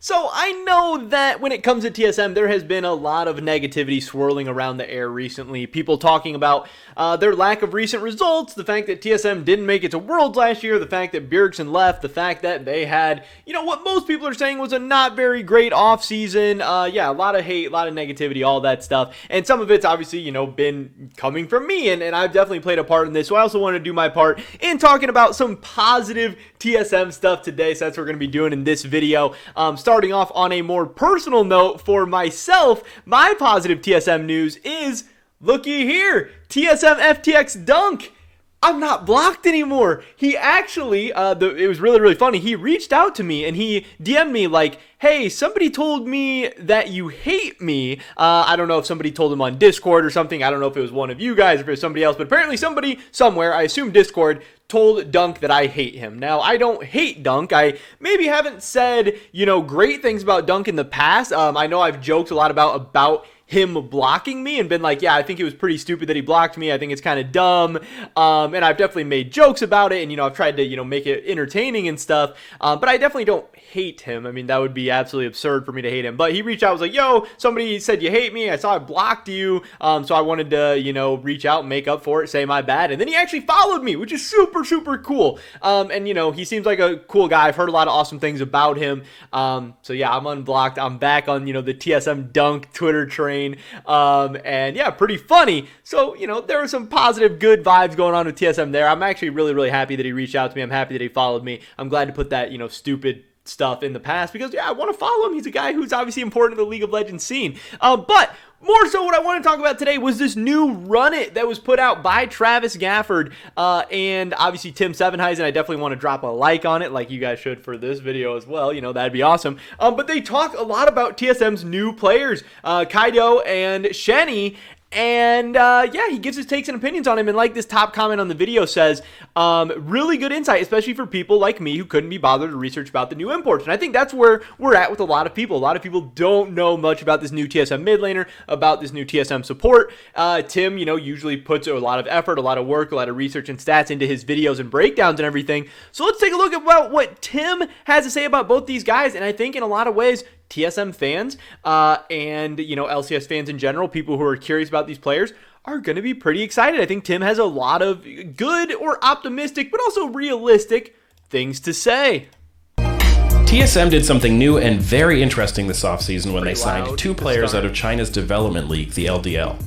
So I know that when it comes to TSM, there has been a lot of negativity swirling around the air recently. People talking about their lack of recent results, the fact that TSM didn't make it to Worlds last year, the fact that Bjergsen left, the fact that they had, what most people are saying was a not very great offseason. Yeah, a lot of hate, a lot of negativity, all that stuff. And some of it's obviously, been coming from me, and I've definitely played a part in this. So I also want to do my part in talking about some positive TSM stuff today. So that's what we're going to be doing in this video. Starting off on a more personal note for myself, my positive TSM news is, looky here, TSM FTX Dunk. I'm not blocked anymore. He actually, it was really, really funny. He reached out to me and he DM'd me like, hey, somebody told me that you hate me. I don't know if somebody told him on Discord or something. I don't know if it was one of you guys or if it was somebody else, but apparently somebody somewhere, I assume Discord, told Dunk that I hate him. Now, I don't hate Dunk. I maybe haven't said, great things about Dunk in the past. I know I've joked a lot about him blocking me and been like, yeah, I think it was pretty stupid that he blocked me. I think it's kind of dumb. And I've definitely made jokes about it, and, I've tried to, make it entertaining and stuff. But I definitely don't hate him. I mean, that would be absolutely absurd for me to hate him. But he reached out, was like, yo, somebody said you hate me. I saw I blocked you. So I wanted to, reach out and make up for it, say my bad. And then he actually followed me, which is super, super cool. And, he seems like a cool guy. I've heard a lot of awesome things about him. So yeah, I'm unblocked. I'm back on, the TSM Dunk Twitter train. And yeah, pretty funny. So, there were some positive, good vibes going on with TSM there. I'm actually really, really happy that he reached out to me. I'm happy that he followed me. I'm glad to put that, stupid stuff in the past because, yeah, I want to follow him. He's a guy who's obviously important to the League of Legends scene. But more so what I want to talk about today was this new Runit that was put out by Travis Gafford and obviously Tim Sevenheisen. I definitely want to drop a like on it like you guys should for this video as well. That'd be awesome. But they talk a lot about TSM's new players, Kaidwo and Shenyu. And yeah, he gives his takes and opinions on him. And like this top comment on the video says, really good insight, especially for people like me who couldn't be bothered to research about the new imports. And I think that's where we're at with a lot of people. A lot of people don't know much about this new TSM mid laner, about this new TSM support. Tim, usually puts a lot of effort, a lot of work, a lot of research and stats into his videos and breakdowns and everything. So let's take a look at what Tim has to say about both these guys. And I think in a lot of ways, TSM fans and, LCS fans in general, people who are curious about these players, are going to be pretty excited. I think Tim has a lot of good or optimistic, but also realistic things to say. TSM did something new and very interesting this offseason when they signed two players out of China's development league, the LDL.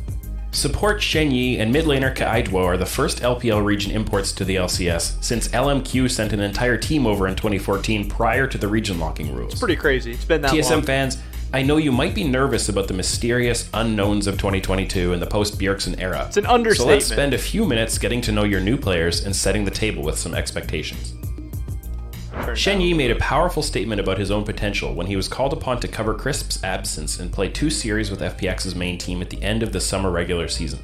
Support Shenyu and mid laner Kaidwo are the first LPL region imports to the LCS since LMQ sent an entire team over in 2014 prior to the region locking rules. It's pretty crazy. It's been that long. TSM fans, I know you might be nervous about the mysterious unknowns of 2022 and the post-Bjergsen era. It's an understatement. So let's spend a few minutes getting to know your new players and setting the table with some expectations. Shenyu made a powerful statement about his own potential when he was called upon to cover Crisp's absence and play 2 series with FPX's main team at the end of the summer regular season.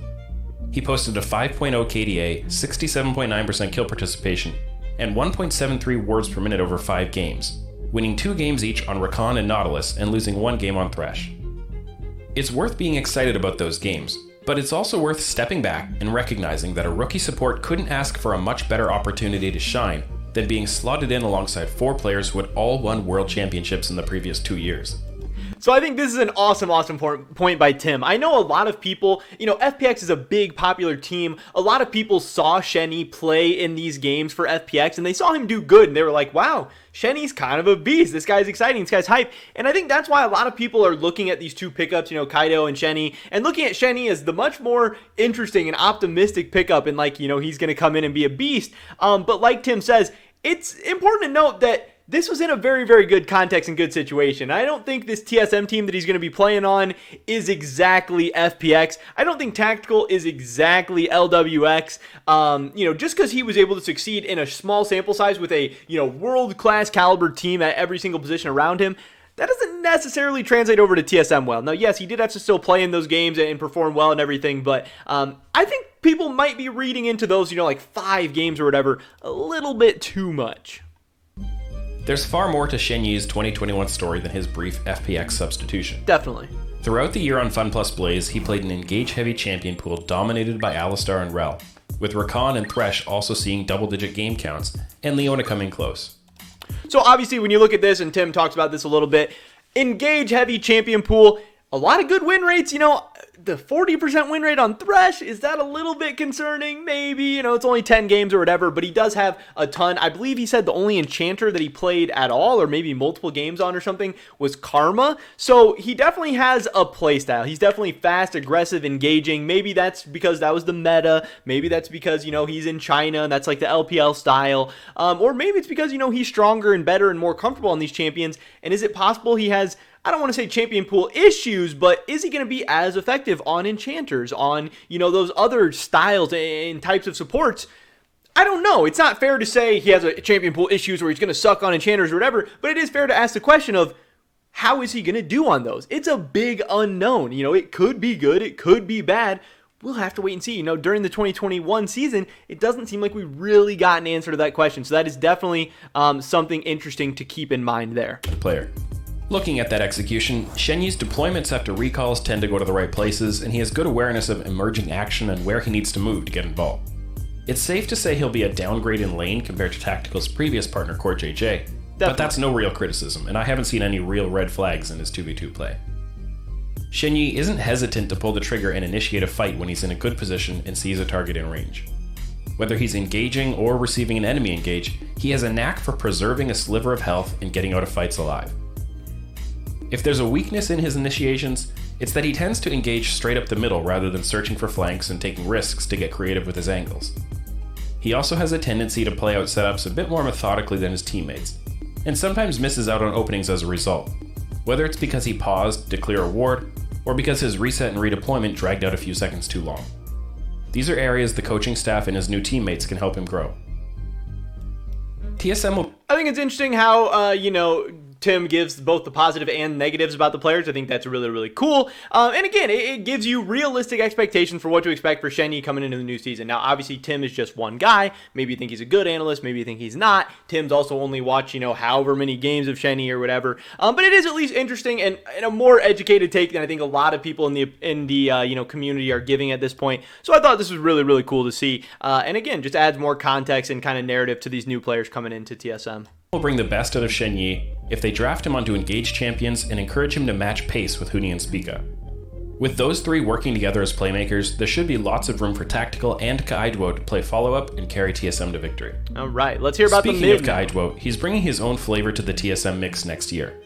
He posted a 5.0 KDA, 67.9% kill participation, and 1.73 wards per minute over 5 games, winning 2 games each on Rakan and Nautilus and losing 1 game on Thresh. It's worth being excited about those games, but it's also worth stepping back and recognizing that a rookie support couldn't ask for a much better opportunity to shine than being slotted in alongside 4 players who had all won world championships in the previous 2 years. So I think this is an awesome point by Tim. I know a lot of people, FPX is a big popular team. A lot of people saw Shenyu play in these games for FPX and they saw him do good and they were like, wow, Shenyu's kind of a beast. This guy's exciting. This guy's hype. And I think that's why a lot of people are looking at these 2 pickups, Kaidwo and Shenyu, and looking at Shenyu as the much more interesting and optimistic pickup and he's going to come in and be a beast. But like Tim says, it's important to note that this was in a very, very good context and good situation. I don't think this TSM team that he's going to be playing on is exactly FPX. I don't think Tactical is exactly LWX. Just because he was able to succeed in a small sample size with a, world-class caliber team at every single position around him, that doesn't necessarily translate over to TSM well. Now, yes, he did have to still play in those games and perform well and everything, but I think people might be reading into those, 5 games or whatever, a little bit too much. There's far more to Shenyu's 2021 story than his brief FPX substitution. Definitely. Throughout the year on Fun Plus Blaze, he played an engage-heavy champion pool dominated by Alistar and Rel, with Rakan and Thresh also seeing double-digit game counts, and Leona coming close. So obviously when you look at this, and Tim talks about this a little bit, engage heavy champion pool, a lot of good win rates. The 40% win rate on Thresh, is that a little bit concerning? Maybe, it's only 10 games or whatever, but he does have a ton. I believe he said the only enchanter that he played at all, or maybe multiple games on or something, was Karma. So he definitely has a playstyle. He's definitely fast, aggressive, engaging. Maybe that's because that was the meta. Maybe that's because, he's in China and that's like the LPL style. Or maybe it's because, he's stronger and better and more comfortable on these champions. And is it possible he has, I don't want to say champion pool issues, but is he going to be as effective on enchanters, on, those other styles and types of supports? I don't know. It's not fair to say he has a champion pool issues where he's going to suck on enchanters or whatever, but it is fair to ask the question of how is he going to do on those? It's a big unknown. It could be good. It could be bad. We'll have to wait and see. During the 2021 season, it doesn't seem like we really got an answer to that question. So that is definitely something interesting to keep in mind there. Player. Looking at that execution, Shenyu's deployments after recalls tend to go to the right places, and he has good awareness of emerging action and where he needs to move to get involved. It's safe to say he'll be a downgrade in lane compared to Tactical's previous partner Core JJ, but that's no real criticism, and I haven't seen any real red flags in his 2v2 play. Shenyu isn't hesitant to pull the trigger and initiate a fight when he's in a good position and sees a target in range. Whether he's engaging or receiving an enemy engage, he has a knack for preserving a sliver of health and getting out of fights alive. If there's a weakness in his initiations, it's that he tends to engage straight up the middle rather than searching for flanks and taking risks to get creative with his angles. He also has a tendency to play out setups a bit more methodically than his teammates, and sometimes misses out on openings as a result, whether it's because he paused to clear a ward, or because his reset and redeployment dragged out a few seconds too long. These are areas the coaching staff and his new teammates can help him grow. TSM will... I think it's interesting how, Tim gives both the positive and negatives about the players. I think that's really, really cool. And again, it gives you realistic expectations for what to expect for Shenyu coming into the new season. Now, obviously, Tim is just one guy. Maybe you think he's a good analyst. Maybe you think he's not. Tim's also only watched, however many games of Shenyu or whatever. But it is at least interesting and a more educated take than I think a lot of people in the community are giving at this point. So I thought this was really, really cool to see. And again, just adds more context and kind of narrative to these new players coming into TSM. Will bring the best out of Shenyu if they draft him onto engaged champions and encourage him to match pace with Huni and Spica. With those three working together as playmakers, there should be lots of room for Tactical and Kaidwo to play follow-up and carry TSM to victory. All right, let's hear about Speaking the mid. of Kaidwo, he's bringing his own flavor to the TSM mix next year.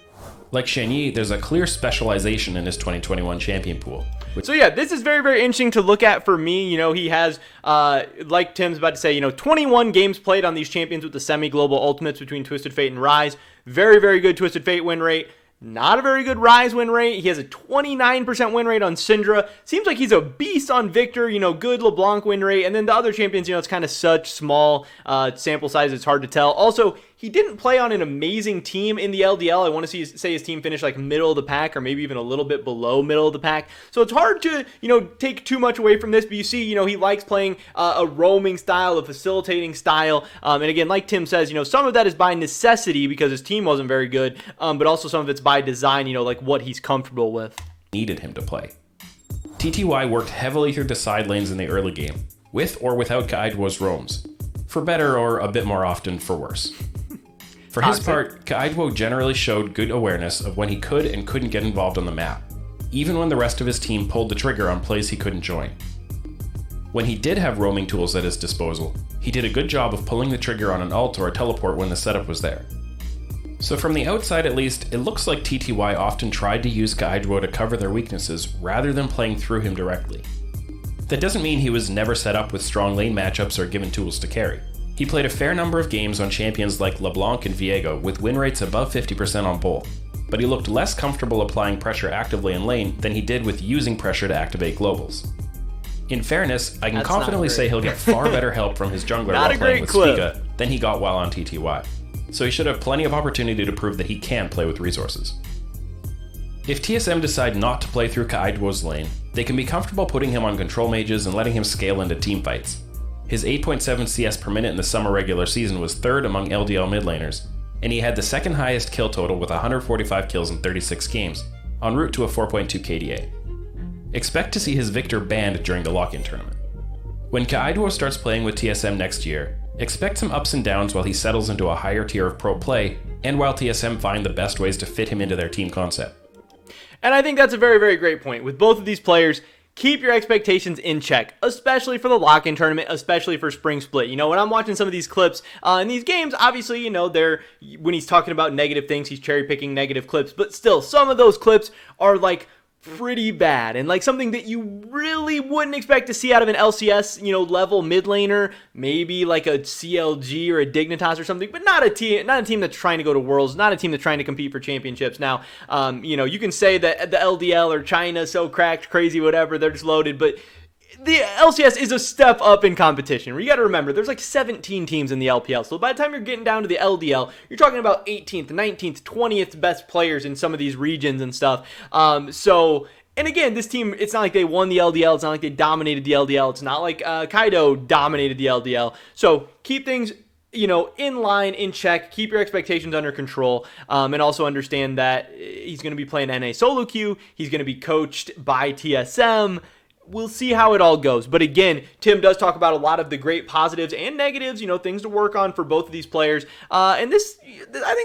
Like Shenyu, there's a clear specialization in his 2021 champion pool. So yeah, this is very, very interesting to look at for me. He has, like Tim's about to say, 21 games played on these champions with the semi-global ultimates between Twisted Fate and Rise. Very, very good Twisted Fate win rate. Not a very good Rise win rate. He has a 29% win rate on Syndra. Seems like he's a beast on Victor, good LeBlanc win rate. And then the other champions, it's kind of such small sample size, it's hard to tell. Also, he didn't play on an amazing team in the LDL. I want to say his team finished like middle of the pack or maybe even a little bit below middle of the pack. So it's hard to, take too much away from this. But you see, he likes playing a roaming style, a facilitating style. And again, like Tim says, some of that is by necessity because his team wasn't very good. But also some of it's by design, like what he's comfortable with. Needed him to play. TTY worked heavily through the side lanes in the early game, with or without Kaidwo's roams. For better or a bit more often for worse. For his part, Kaidwo generally showed good awareness of when he could and couldn't get involved on the map, even when the rest of his team pulled the trigger on plays he couldn't join. When he did have roaming tools at his disposal, he did a good job of pulling the trigger on an ult or a teleport when the setup was there. So from the outside at least, it looks like TTY often tried to use Kaidwo to cover their weaknesses rather than playing through him directly. That doesn't mean he was never set up with strong lane matchups or given tools to carry. He played a fair number of games on champions like LeBlanc and Viego with win rates above 50% on both, but he looked less comfortable applying pressure actively in lane than he did with using pressure to activate globals. In fairness, I can confidently say he'll get far better help from his jungler while playing with Spica than he got while on TTY, so he should have plenty of opportunity to prove that he can play with resources. If TSM decide not to play through Kaidwo's lane, they can be comfortable putting him on control mages and letting him scale into teamfights. His 8.7 CS per minute in the summer regular season was third among LDL mid laners, and he had the second highest kill total with 145 kills in 36 games, en route to a 4.2 KDA. Expect to see his Victor banned during the lock-in tournament. When Kaidwo starts playing with TSM next year, Expect some ups and downs while he settles into a higher tier of pro play, and while TSM find the best ways to fit him into their team concept. And I think that's a very, very great point. With both of these players, keep your expectations in check, especially for the lock-in tournament, especially for Spring Split. You know, when I'm watching some of these clips in these games, obviously, you know, when he's talking about negative things, he's cherry-picking negative clips, but still, some of those clips are like pretty bad and like something that you really wouldn't expect to see out of an LCS, you know, level mid laner, maybe like a CLG or a Dignitas or something, but not a team that's trying to go to Worlds, not a team that's trying to compete for championships. Now, you know, you can say that the LDL or China so cracked, crazy, whatever, they're just loaded, but the LCS is a step up in competition. You got to remember, there's like 17 teams in the LPL. So by the time you're getting down to the LDL, you're talking about 18th, 19th, 20th best players in some of these regions and stuff. And again, this team, it's not like they won the LDL. It's not like they dominated the LDL. It's not like Kaidwo dominated the LDL. So keep things, you know, in line, in check. Keep your expectations under control, and also understand that he's going to be playing NA solo queue. He's going to be coached by TSM. We'll see how it all goes. But again, Tim does talk about a lot of the great positives and negatives, you know, things to work on for both of these players. And I think this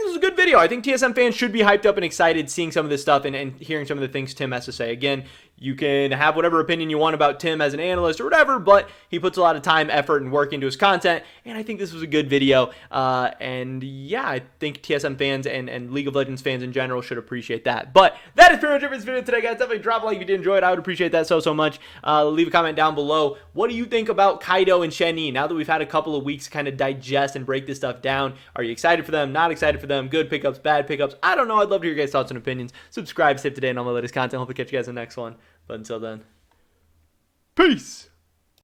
is a good video. I think TSM fans should be hyped up and excited seeing some of this stuff and hearing some of the things Tim has to say. Again, you can have whatever opinion you want about Tim as an analyst or whatever, but he puts a lot of time, effort, and work into his content, and I think this was a good video. And yeah, I think TSM fans and League of Legends fans in general should appreciate that. But that is pretty much it for this video today, guys. Definitely drop a like if you did enjoy it. I would appreciate that so much. Leave a comment down below. What do you think about Kaidwo and Shenyu now that we've had a couple of weeks to kind of digest and break this stuff down? Are you excited for them? Not excited for them? Good pickups? Bad pickups? I don't know. I'd love to hear your guys' thoughts and opinions. Subscribe, stay up to date on all my latest content. Hope to catch you guys in the next one. But until then, peace!